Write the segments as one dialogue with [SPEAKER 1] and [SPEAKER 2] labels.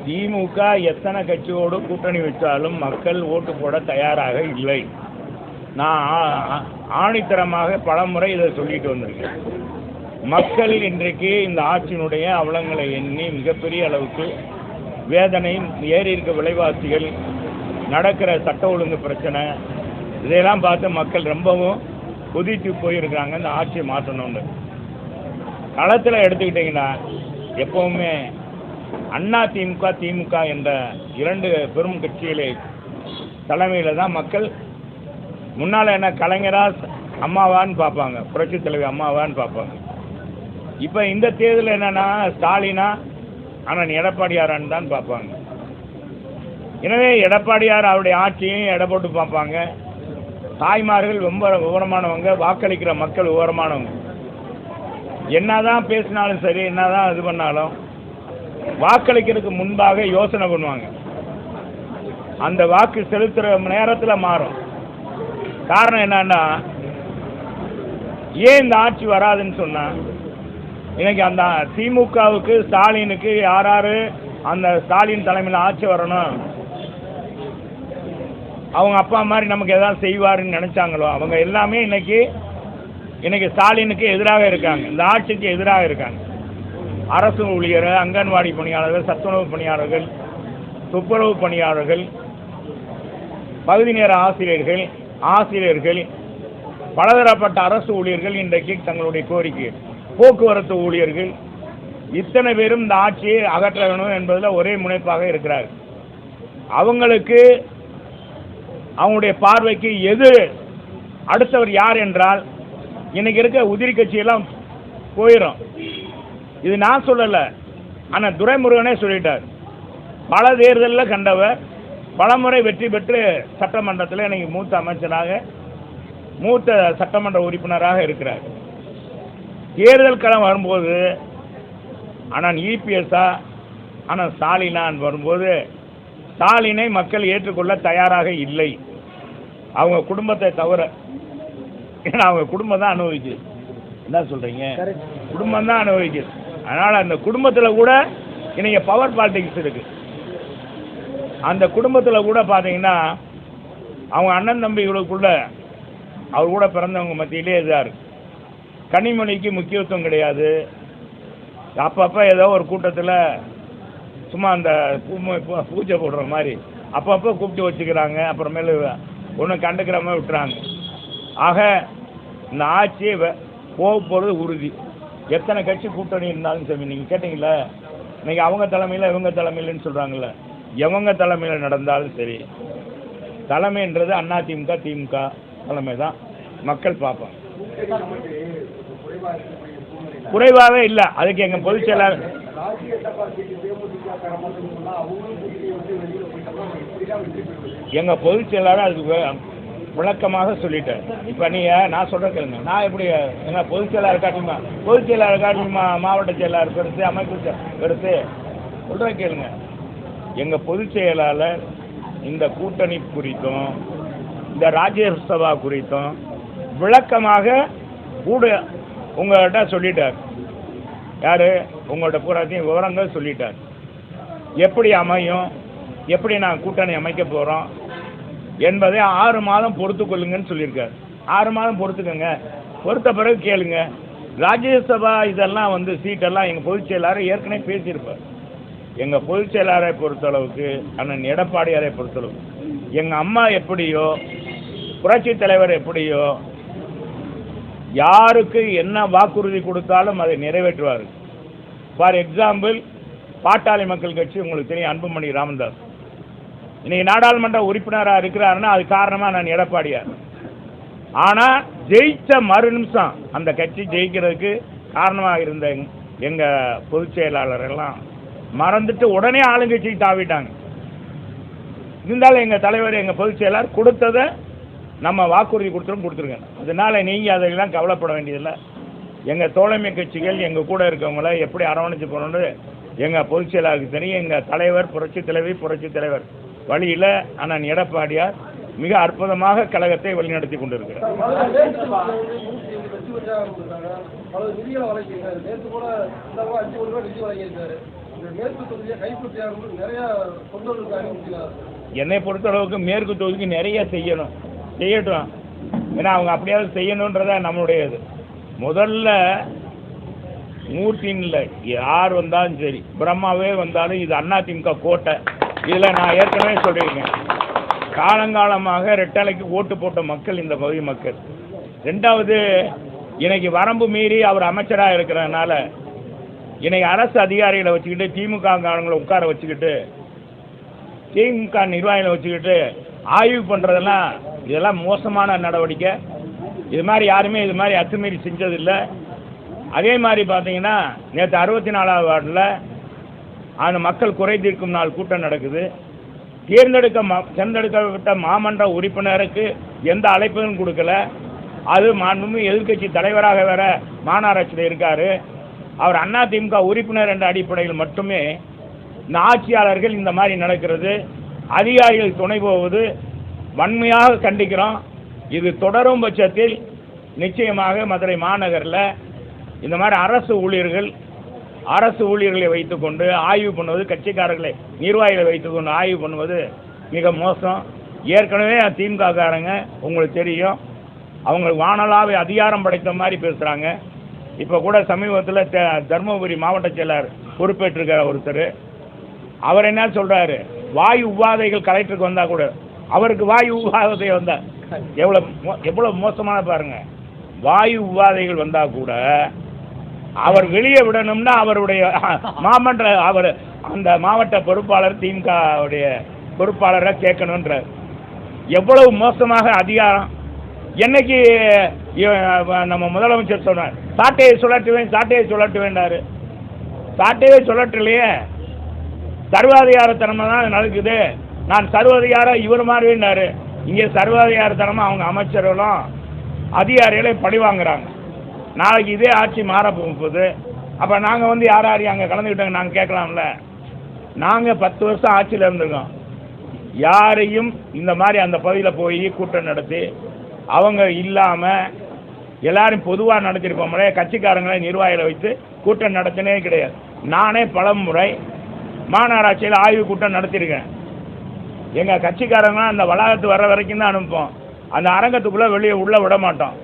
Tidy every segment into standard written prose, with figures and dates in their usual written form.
[SPEAKER 1] திமுக எத்தனை கட்சியோடு கூட்டணி வச்சாலும் மக்கள் ஓட்டு போட தயாராக இல்லை. நான் ஆணித்தரமாக பலமுறை இதை சொல்லிட்டு வந்திருக்கேன். மக்கள் இன்றைக்கு இந்த ஆட்சியினுடைய அவலங்களை எண்ணி மிகப்பெரிய அளவுக்கு வேதனை, ஏறி இருக்க விலைவாசிகள், நடக்கிற சட்ட ஒழுங்கு பிரச்சனை, இதையெல்லாம் பார்த்து மக்கள் ரொம்பவும் கொதித்து போயிருக்கிறாங்க. இந்த ஆட்சியை மாற்றணும்னு களத்தில் எடுத்துக்கிட்டிங்கன்னா எப்போவுமே அதிமுக, திமுக என்ற இரண்டு பெரும் கட்சிகளே தலைமையில் தான் மக்கள் முன்னால் என்ன கலைஞரா அம்மாவான்னு பார்ப்பாங்க, புரட்சி தலைவி அம்மாவான்னு பார்ப்பாங்க. இப்போ இந்த தேர்தல் என்னன்னா ஸ்டாலினா ஆனால் எடப்பாடியாரான்னு தான் பார்ப்பாங்க. எனவே எடப்பாடியார் அவருடைய ஆட்சியையும் எடை போட்டு பார்ப்பாங்க. தாய்மார்கள் ரொம்ப விவரமானவங்க, வாக்களிக்கிற மக்கள் விவரமானவங்க. என்னதான் பேசினாலும் சரி, என்னதான் இது பண்ணாலும் வாக்களிக்கிறதுக்கு முன்பாக யோசனை பண்ணுவாங்க. அந்த வாக்கு செலுத்துகிற நேரத்தில் மாறும். காரணம் என்னன்னா, ஏன் இந்த ஆட்சி வராதுன்னு சொன்னா, இன்னைக்கு அந்த திமுகவுக்கு ஸ்டாலினுக்கு யாராரு அந்த ஸ்டாலின் தலைமையில் ஆட்சி வரணும், அவங்க அப்பா மாதிரி நமக்கு எதாவது செய்வாருன்னு நினைச்சாங்களோ அவங்க எல்லாமே இன்னைக்கு ஸ்டாலினுக்கு எதிராக இருக்காங்க, இந்த ஆட்சிக்கு எதிராக இருக்காங்க. அரசு ஊழியர், அங்கன்வாடி பணியாளர்கள், சத்துணவு பணியாளர்கள், துப்புரவு பணியாளர்கள், பகுதி நேர ஆசிரியர்கள், பலதரப்பட்ட அரசு ஊழியர்கள் இன்றைக்கு தங்களுடைய கோரிக்கை, போக்குவரத்து ஊழியர்கள், இத்தனை பேரும் இந்த ஆட்சியை அகற்ற வேணும் என்பதில் ஒரே முனைப்பாக இருக்கிறார். அவங்களுக்கு அவங்களுடைய பார்வைக்கு எது அடுத்தவர் யார் என்றால் இன்னைக்கு இருக்க உதிரி கட்சியெல்லாம் போயிடும். இது நான் சொல்லலை, ஆனால் துரைமுருகனே சொல்லிட்டார். பல தேர்தலில் கண்டவர், பலமுறை வெற்றி பெற்று சட்டமன்றத்தில் இன்னைக்கு மூத்த அமைச்சராக, மூத்த சட்டமன்ற உறுப்பினராக இருக்கிறார். தேர்தல் களம் வரும்போது ஆனால் இபிஎஸ்ஸா ஆனால் ஸ்டாலினான் வரும்போது ஸ்டாலினை மக்கள் ஏற்றுக்கொள்ள தயாராக இல்லை. அவங்க குடும்பத்தை தவிர, ஏன்னா அவங்க குடும்பம் தான் அனுபவிக்குது. என்ன சொல்கிறீங்க? குடும்பம் தான் அனுபவிக்குது. அதனால் அந்த குடும்பத்தில் கூட இன்னைக்கு பவர் பாலிடிக்ஸ் இருக்குது. அந்த குடும்பத்தில் கூட பார்த்தீங்கன்னா அவங்க அண்ணன் தம்பிகளுக்குள்ள அவர் கூட பிறந்தவங்க மத்தியிலே இதாக இருக்கு. கனிமொழிக்கு முக்கியத்துவம் கிடையாது. அப்பப்போ ஏதோ ஒரு கூட்டத்தில் சும்மா அந்த பூஜை போடுற மாதிரி அப்பப்போ கூப்பிட்டு வச்சுக்கிறாங்க, அப்புறமேலு ஒன்றும் கண்டுக்கிற மாதிரி விட்டுறாங்க. ஆக இந்த ஆட்சியை போக போகிறது உறுதி. எத்தனை கட்சி கூட்டணி இருந்தாலும் சரி, நீங்கள் கேட்டிங்களா இன்னைக்கு அவங்க தலைமையில் இவங்க தலைமையிலன்னு சொல்கிறாங்கல்ல, எவங்க தலைமையில் நடந்தாலும் சரி, தலைமைன்றது அதிமுக திமுக தலைமை தான் மக்கள் பார்ப்பாங்க. குறைவாகவே இல்லை. அதுக்கு எங்கள் பொதுச் செயலாளர் அதுக்கு விளக்கமாக சொல்லிட்டேன். இப்போ நான் சொல்கிற கேளுங்க, நான் எப்படி எங்கள் பொதுச் செயலாளர் காட்டுமா மாவட்ட செயலாளர் பெருசு, அமைப்பு பெருசு சொல்கிறேன் கேளுங்க. எங்கள் பொதுச் செயலாளர் இந்த கூட்டணி குறித்தும் இந்த ராஜ்யசபா குறித்தும் விளக்கமாக கூட உங்கள்கிட்ட சொல்லிட்டார். யார்? உங்கள்கிட்ட பூராத்தையும் விவரங்கள் சொல்லிட்டார். எப்படி அமையும், எப்படி நான் கூட்டணி அமைக்க போகிறோம் என்பதை 6 மாதம் பொறுத்து கொள்ளுங்கன்னு சொல்லியிருக்காரு. 6 மாதம் பொறுத்துக்கங்க, பொறுத்த பிறகு கேளுங்க. ராஜ்யசபா இதெல்லாம் சீட்டெல்லாம் எங்கள் பொதுச் செயலாளர் ஏற்கனவே பேசியிருப்பார். எங்கள் பொதுச் செயலாளரை பொறுத்தளவுக்கு, அண்ணன் எடப்பாடியாரை பொறுத்தளவுக்கு, எங்கள் அம்மா எப்படியோ, புரட்சி தலைவர் எப்படியோ, யாருக்கு என்ன வாக்குறுதி கொடுத்தாலும் அதை நிறைவேற்றுவார். ஃபார் எக்ஸாம்பிள், பாட்டாளி மக்கள் கட்சி உங்களுக்கு தெரியும், அன்புமணி ராமதாஸ் இன்னைக்கு நாடாளுமன்ற உறுப்பினராக இருக்கிறாருன்னா அது காரணமாக நான் எடப்பாடியார். ஆனால் ஜெயித்த மறு நிமிஷம் அந்த கட்சி ஜெயிக்கிறதுக்கு காரணமாக இருந்த எங்கள் பொதுச் செயலாளரெல்லாம் மறந்துட்டு உடனே ஆளுங்கட்சிக்கு தாவிட்டாங்க. இருந்தாலும் எங்கள் தலைவர், எங்கள் பொதுச் செயலாளர் கொடுத்ததை நம்ம வாக்குறுதி கொடுத்துருங்க. அதனால் நீங்கள் அதெல்லாம் கவலைப்பட வேண்டியதில்லை. எங்கள் தோழமை கட்சிகள் எங்கள் கூட இருக்கவங்கள எப்படி அரவணைச்சு போகணுன்னு எங்கள் பொதுச் செயலாளருக்கு தெரியும். எங்கள் தலைவர் புரட்சி தலைவர் வழியில் அண்ணன் எடப்பாடியார் மிக அற்புதமாக கழகத்தை வழிநடத்தி கொண்டிருக்கிறார். என்னை பொறுத்தளவுக்கு மேற்கு தொகுதிக்கு நிறைய செய்யட்டும். ஏன்னா அவங்க அப்படியாவது செய்யணுன்றத நம்மளுடையது. முதல்ல மூர்த்தின்ல யார் வந்தாலும் சரி, பிரம்மாவே வந்தாலும் இது அதிமுக கோட்டை. இதில் நான் ஏற்கனவே சொல்லியிருக்கேன், காலங்காலமாக ரெட்டலைக்கு ஓட்டு போட்ட மக்கள் இந்த பகுதி மக்கள். ரெண்டாவது, இன்னைக்கு வரம்பு மீறி அவர் அமைச்சராக இருக்கிறதுனால இன்னைக்கு அரசு அதிகாரிகளை வச்சுக்கிட்டு திமுக காரங்களை உட்கார வச்சுக்கிட்டு திமுக நிர்வாகிகளை வச்சுக்கிட்டு ஆய்வு பண்ணுறதெல்லாம் இதெல்லாம் மோசமான நடவடிக்கை. இது மாதிரி யாருமே இது மாதிரி அத்துமீறி செஞ்சதில்லை. அதே மாதிரி பார்த்தீங்கன்னா நேற்று 64வது வார்டில் அந்த மக்கள் குறை தீர்க்கும் நாள் கூட்டம் நடக்குது. தேர்ந்தெடுக்கப்பட்ட மாமன்ற உறுப்பினருக்கு எந்த அழைப்பும் கொடுக்கல. அது மாண்புமிகு எதிர்க்கட்சி தலைவராக வேற மாநகராட்சியில் இருக்கார். அவர் அதிமுக உறுப்பினர் என்ற அடிப்படையில் மட்டுமே இந்த ஆட்சியாளர்கள் இந்த மாதிரி நடக்கிறது, அதிகாரிகள் துணை போவது வன்மையாக கண்டிக்கிறோம். இது தொடரும் பட்சத்தில் நிச்சயமாக மதுரை மாநகரில் இந்த மாதிரி அரசு ஊழியர்களை வைத்துக்கொண்டு ஆய்வு பண்ணுவது, கட்சிக்காரர்களை நிர்வாகிகளை வைத்துக்கொண்டு ஆய்வு பண்ணுவது மிக மோசம். ஏற்கனவே திமுக காரங்க உங்களுக்கு தெரியும், அவங்க வானலாவை அதிகாரம் படைத்த மாதிரி பேசுகிறாங்க. இப்போ கூட சமீபத்தில் தருமபுரி மாவட்ட செயலர் பொறுப்பேற்றிருக்கிற ஒருத்தர், அவர் என்ன சொல்கிறாரு, வாயு உபாதைகள் கலெக்டருக்கு வந்தால் கூட அவருக்கு வாயு உபாதை வந்தால் எவ்வளோ மோசமான பாருங்க. வாயு உபாதைகள் வந்தால் கூட அவர் வெளியே விடணும்னா அவருடைய அவர் அந்த மாவட்ட பொறுப்பாளர் திமுகவுடைய பொறுப்பாளரை கேட்கணுன்றார். எவ்வளவு மோசமாக அதிகாரம். என்னைக்கு நம்ம முதலமைச்சர் சொன்னார் சாட்டையை சுழட்டுவேண்டாரு. சாட்டையை சுழட்டலையே, சர்வாதிகாரத்தனமாக தான் நடக்குது. நான் சர்வாதிகாரம் இவர் மாறுவேண்டாரு. இங்கே சர்வாதிகாரத்தனமாக அவங்க அமைச்சர்களும் அதிகாரிகளை பழி வாங்குறாங்க. நாளைக்கு இதே ஆட்சி மாற போகுது. அப்போ நாங்கள் யாரையும் அங்கே கலந்துக்கிட்டாங்க நாங்கள் கேட்கலாம்ல. நாங்கள் 10 வருஷம் ஆட்சியில் இருந்திருக்கோம். யாரையும் இந்த மாதிரி அந்த பகுதியில் போய் கூட்டம் நடத்தி அவங்க இல்லாமல் எல்லாரும் பொதுவாக நடத்திருப்போம்ல, கட்சிக்காரங்களை நிர்வாகிகளை வைத்து கூட்டம் நடத்தினே கிடையாது. நானே பல முறை மாநகராட்சியில் ஆய்வு கூட்டம் நடத்தியிருக்கேன். எங்கள் கட்சிக்காரங்களாம் அந்த வளாகத்து வர வரைக்கும் தான் அனுப்புவோம். அந்த அரங்கத்துக்குள்ளே உள்ளே விட மாட்டோம்.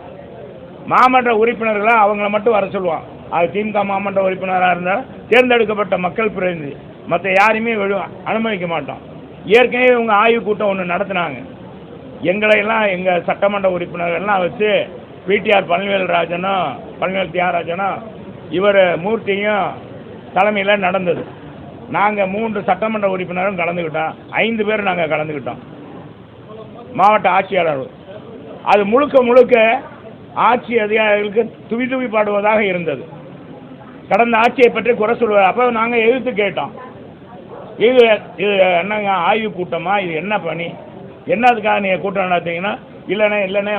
[SPEAKER 1] மாமன்ற உறுப்பினர்களை அவங்கள மட்டும் வர சொல்லுவோம். அது திமுக மாமன்ற உறுப்பினராக இருந்தால் தேர்ந்தெடுக்கப்பட்ட மக்கள் பிரதிநிதி, மற்ற யாரையுமே அனுமதிக்க மாட்டோம். ஏற்கனவே இவங்க ஆய்வு கூட்டம் ஒன்று நடத்தினாங்க. எங்களையெல்லாம் எங்கள் சட்டமன்ற உறுப்பினர்கள்லாம் வச்சு பிடிஆர் பழனிவேல் தியாகராஜனும் இவர் மூர்த்தியும் தலைமையில் நடந்தது. நாங்கள் 3 சட்டமன்ற உறுப்பினரும் கலந்துக்கிட்டோம். 5 பேர் நாங்கள் கலந்துக்கிட்டோம், மாவட்ட ஆட்சியாளர். அது முழுக்க ஆட்சி அதிகாரிகளுக்கு துவி பாடுவதாக இருந்தது. கடந்த ஆட்சியை பற்றி குறை சொல்வார். அப்போ நாங்கள் எதிர்த்து கேட்டோம், இது என்னங்க ஆய்வு கூட்டமா, இது என்ன பணி, என்னதுக்காக நீங்கள் கூட்டம் நடத்தீங்கன்னா, இல்லைண்ணே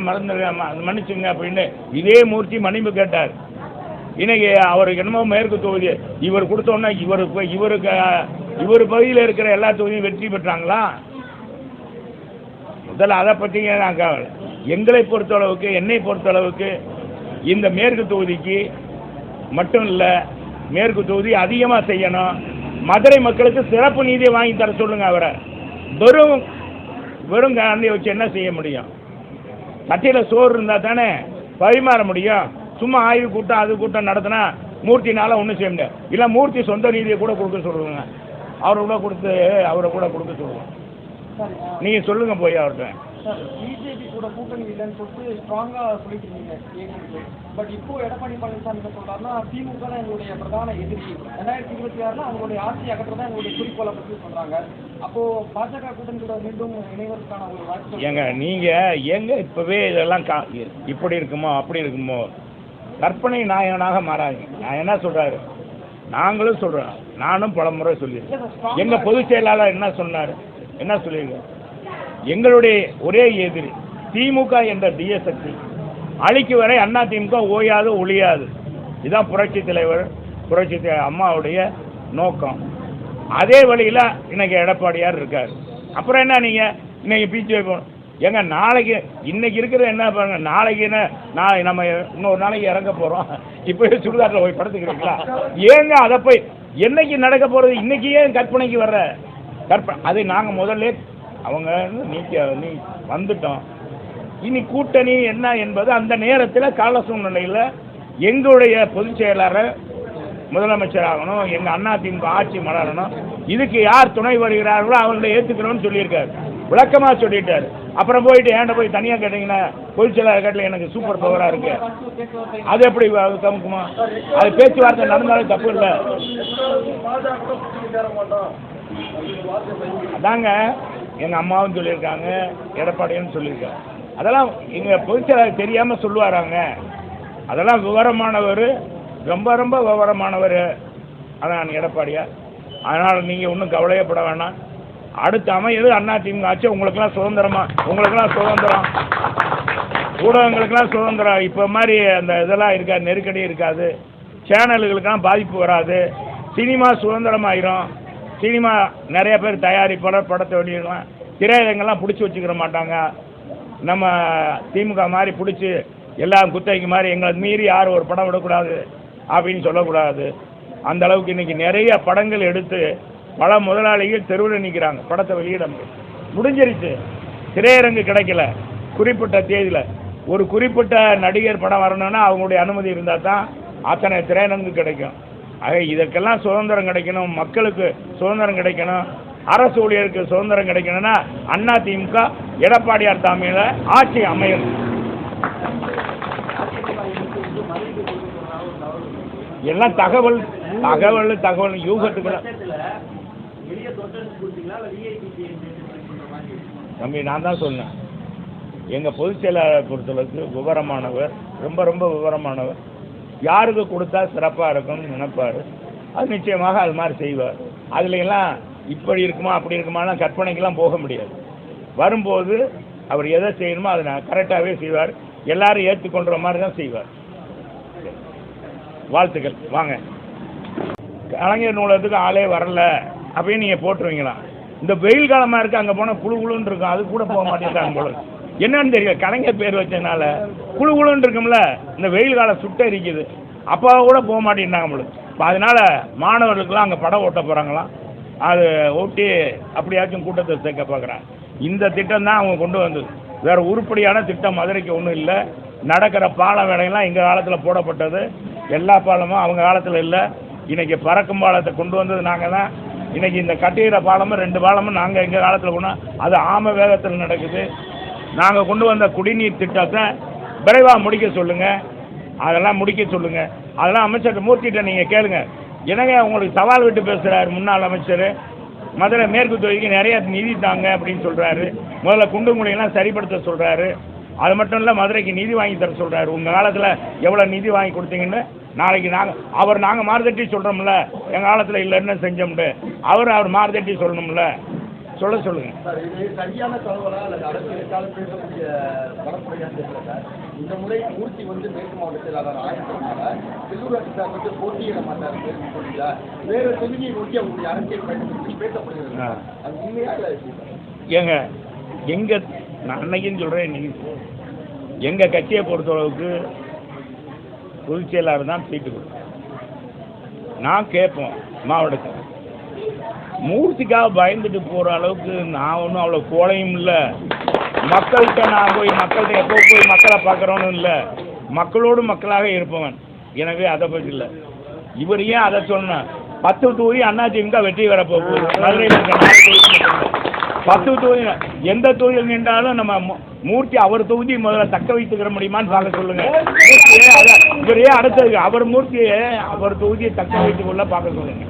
[SPEAKER 1] மன்னிச்சுங்க அப்படின்னு இதே மூர்த்தி மன்னிப்பு கேட்டார். இன்னைக்கு அவருக்கு என்னமோ மேற்கு தொகுதி இவர் கொடுத்தோன்னா இவர் பகுதியில் இருக்கிற எல்லா தொகுதியும் வெற்றி பெற்றாங்களா? முதல்ல அதை பற்றி நான் கவலை. எங்களை பொறுத்தளவுக்கு, என்னை பொறுத்தளவுக்கு இந்த மேற்கு தொகுதிக்கு மட்டும் இல்லை, மேற்கு தொகுதி அதிகமாக செய்யணும். மதுரை மக்களுக்கு சிறப்பு நீதியை வாங்கி தர சொல்லுங்க. அவரை வெறும் காந்தியை வச்சு என்ன செய்ய முடியும்? கட்சியில் சோறு இருந்தால் தானே பரிமாற முடியும். சும்மா ஆய்வு கூட்டம் அது கூட்டம் நடத்தினா மூர்த்தினால ஒன்றும் செய்ய முடியாது. இல்லை மூர்த்தி சொந்த நீதியை கூட கொடுக்க சொல்லுவாங்க, அவரை கூட கொடுக்க சொல்லுவோம். நீங்கள் சொல்லுங்க போய் அவர்கிட்ட.
[SPEAKER 2] சார், பிஜேபி கூட கூட்டணி இல்லைன்னு சொல்லிட்டு ஸ்ட்ராங்காக சொல்லிட்டு இருந்தீங்க. பட் இப்போ எடப்பாடி பழனிசாமி என்ன சொல்றாருன்னா, திமுக தான் எங்களுடைய பிரதான எதிரி, 2026 அவங்களுடைய ஆட்சி அகற்றதான் எங்களுடைய குறிக்கோளை பற்றி சொல்றாங்க. அப்போ பாஜக கூட்டணி கூட மீண்டும் இணைவதற்கான ஒரு வாய்ப்பு
[SPEAKER 1] நீங்க இப்பவே இதெல்லாம் இப்படி இருக்குமோ அப்படி இருக்குமோ கற்பனை நாயகனாக மாறாங்க. நான் என்ன சொல்றாரு, நாங்களும் சொல்றோம், நானும் பல முறை சொல்லியிருக்கேன். எங்க பொதுச் செயலாளர் என்ன சொல்லியிருக்கேன், எங்களுடைய ஒரே எதிரி திமுக என்ற தீய சக்தி அழிக்கு வரை அதிமுக ஓயாது ஒழியாது. இதுதான் புரட்சி அம்மாவுடைய நோக்கம். அதே வழியில் இன்னைக்கு எடப்பாடியார் இருக்கார். அப்புறம் என்ன, நீங்கள் இன்னைக்கு பிஜேபி போகணும் ஏங்க, நாளைக்கு இன்னைக்கு இருக்கிறது என்ன பாருங்க, நாளைக்கு நம்ம இன்னொரு நாளைக்கு இறங்க போகிறோம். இப்போயே சுடுகாட்டில் போய் படுத்துக்கிறீங்களா? ஏங்க அதை போய் என்னைக்கு நடக்க போகிறது? இன்றைக்கி ஏன் கற்பனைக்கு வர்ற அதை நாங்கள் முதல்ல அவங்க நீ வந்துட்டோம். இனி கூட்டணி என்ன என்பது அந்த நேரத்தில் கால சூழ்நிலையில் எங்களுடைய பொதுச் செயலாளர் முதலமைச்சர் ஆகணும், எங்கள் அதிமுக ஆட்சி மலரணும், இதுக்கு யார் துணை வருகிறார்களோ அவங்களை ஏற்றுக்கிறோன்னு சொல்லியிருக்காரு, விளக்கமாக சொல்லிட்டாரு. அப்புறம் போயிட்டு ஏன்ட போய் தனியாக கேட்டிங்கன்னா பொதுச் செயலாளர் கேட்டில் எனக்கு சூப்பர் பவராக இருக்கு, அது எப்படி கமுக்குமா? அது பேச்சுவார்த்தை நடந்தாலும் தப்பு இல்லை. அதாங்க எங்கள் அம்மாவும் சொல்லியிருக்காங்க, எடப்பாடியும் சொல்லியிருக்காங்க. அதெல்லாம் எங்கள் பொதுச் செயலாளர் தெரியாமல் சொல்லுவாராங்க. அதெல்லாம் விவரமானவர், ரொம்ப ரொம்ப விவரமானவர் அதான் எடப்பாடியார். அதனால் நீங்கள் ஒன்றும் கவலையப்பட வேணாம். அடுத்த அமையது அதிமுக ஆட்சி. உங்களுக்கெல்லாம் சுதந்திரம், ஊடகங்களுக்கெல்லாம் சுதந்திரம். இப்போ மாதிரி அந்த இதெல்லாம் இருக்காது, நெருக்கடி இருக்காது, சேனல்களுக்கெல்லாம் பாதிப்பு வராது, சினிமா சுதந்திரமாயிரும். சினிமா நிறைய பேர் தயாரிப்பாளர் படத்தை வெளியிடலாம், திரையரங்கெல்லாம் பிடிச்சி வச்சுக்கிற மாட்டாங்க. நம்ம திமுக மாதிரி பிடிச்சி எல்லாம் குத்தகைக்கு மாதிரி எங்களை மீறி யாரும் ஒரு படம் விடக்கூடாது அப்படின்னு சொல்லக்கூடாது. அந்த அளவுக்கு இன்றைக்கி நிறைய படங்கள் எடுத்து பல முதலாளிகள் தெருவில் நிற்கிறாங்க, படத்தை வெளியிட முடிஞ்சிருச்சு. திரையரங்கு கிடைக்கல, குறிப்பிட்ட தேதியில் ஒரு குறிப்பிட்ட நடிகர் படம் வரணும்னா அவங்களுடைய அனுமதி இருந்தால் தான் அத்தனை திரையரங்கு கிடைக்கும். ஆக இதற்கெல்லாம் சுதந்திரம் கிடைக்கணும், மக்களுக்கு சுதந்திரம் கிடைக்கணும், அரசு ஊழியருக்கு சுதந்திரம் கிடைக்கணும்னா அதிமுக எடப்பாடியார் தலைமையில் ஆட்சி அமையணும். எல்லாம் தகவல் யூகத்துக்கு தம்பி நான் தான் சொன்னேன். எங்கள் பொதுச் செயலாளர் பொறுத்தளவுக்கு விவரமானவர், ரொம்ப ரொம்ப விவரமானவர். யாருக்கு கொடுத்தா சிறப்பாக இருக்கும்னு நினைப்பார், அது நிச்சயமாக அது மாதிரி செய்வார். அதுல எல்லாம் இப்படி இருக்குமா அப்படி இருக்குமாலாம் கற்பனைக்கெல்லாம் போக முடியாது. வரும்போது அவர் எதை செய்யணுமோ அதை நான் கரெக்டாகவே செய்வார், எல்லாரும் ஏற்றுக்கொள்கிற மாதிரி தான் செய்வார். வாழ்த்துக்கள். வாங்க. கலைஞர் நூலகத்துக்கு ஆளே வரல அப்படின்னு நீங்கள் போட்டுருவீங்களா? இந்த வெயில் காலமாக இருக்குது, அங்கே போனால் குழுன்னு இருக்கும், அது கூட போக மாட்டேங்கிறாங்க போல. என்னன்னு தெரியல, கலைஞர் பேர் வச்சதுனால குழுன்னு இருக்கும்ல, இந்த வெயில் காலம் சுட்ட இருக்குது, அப்போ கூட போக மாட்டேங்கிறாங்க போல. இப்போ அதனால் மாணவர்களுக்கெல்லாம் அங்கே படம் ஓட்ட போகிறாங்களாம், அது ஓட்டி அப்படியாச்சும் கூட்டத்தை சேர்க்க பார்க்குறாங்க. இந்த திட்டம் தான் அவங்க கொண்டு வந்தது, வேறு உருப்படியான திட்டம் மதுரைக்கு ஒன்றும் இல்லை. நடக்கிற பாலம் வேலையெல்லாம் எங்கள் காலத்தில் போடப்பட்டது, எல்லா பாலமும் அவங்க காலத்தில் இல்லை. இன்றைக்கி பறக்கும் பாலத்தை கொண்டு வந்தது நாங்கள் தான். இன்றைக்கி இந்த கட்டுகிற பாலமும் 2 பாலமும் நாங்கள் எங்கள் காலத்தில் கொண்டு அது ஆம வேகத்தில் நடக்குது. நாங்கள் கொண்டு வந்த குடிநீர் திட்டத்தை விரைவாக முடிக்க சொல்லுங்கள், அதெல்லாம் முடிக்க சொல்லுங்கள். அதெல்லாம் அமைச்சர் மூர்த்திகிட்ட நீங்கள் கேளுங்க. என்னங்க உங்களுக்கு சவால் விட்டு பேசுகிறாரு முன்னாள் அமைச்சர், மதுரை மேற்கு தொகுதிக்கு நிறைய நிதி தாங்க அப்படின்னு சொல்கிறாரு. முதல்ல குண்டுங்குடியெல்லாம் சரிப்படுத்த சொல்கிறாரு. அது மட்டும் இல்லை, மதுரைக்கு நிதி வாங்கி தர சொல்கிறாரு. உங்கள் காலத்தில் எவ்வளோ நிதி வாங்கி கொடுத்தீங்கன்னு நாளைக்கு நாங்கள் மாறுதட்டி சொல்கிறோம்ல, எங்கள் காலத்தில் இல்லைன்னு செஞ்சோம்னு அவர் மாறுதட்டி சொல்லணும்ல, சொல்லுங்கள்.
[SPEAKER 2] சார், இது சரியான தகவலா அல்லது அரசியலுக்காக பேசக்கூடிய பரப்புரையா தெரியல சார். இந்த முறை மூர்த்தி மேற்கு மாவட்ட செயலாளர் ஆயிரத்தினால செல்லூராட்சி சார் போட்டியிட மாட்டார் சொல்லியா, வேறு தொகுதியை நோக்கி அவங்களுடைய அரசியல் பயணம் பேசப்படுகிறது, அது உண்மையா இல்லை?
[SPEAKER 1] ஏங்க நான் அன்னைக்குன்னு சொல்கிறேன், இன்னைக்கு எங்கள் கட்சியை பொறுத்தளவுக்கு பொதுச் செயலாளர் தான் சீட்டு கொடுக்கும். நான் கேட்போம் மாவட்டத்தில், மூர்த்திக்காக பயந்துட்டு போகிற அளவுக்கு நான் ஒன்றும் அவ்வளோ கோலையும் இல்லை. மக்கள்கிட்ட நான் மக்கள்கிட்ட எப்போ போய் மக்களை பார்க்குறோன்னு இல்லை, மக்களோடு மக்களாக இருப்பவன். எனவே அதை பற்றி இல்லை. இவர் ஏன் அதை சொன்னேன்? 10 தொகுதி அதிமுக வெற்றி வரப்போகுது. மதுரையில் இருக்க 4 தொகுதி 10 தொகுதி, எந்த தொகுதியில் நின்றாலும் நம்ம மூர்த்தி அவர் தொகுதி முதல்ல தக்க வைத்துக்கிற முடியுமான்னு பார்க்க சொல்லுங்க. இவரையே அடுத்தது அவர் மூர்த்தியை அவர் தொகுதியை தக்க வைத்துக் கொள்ள பார்க்க சொல்லுங்க.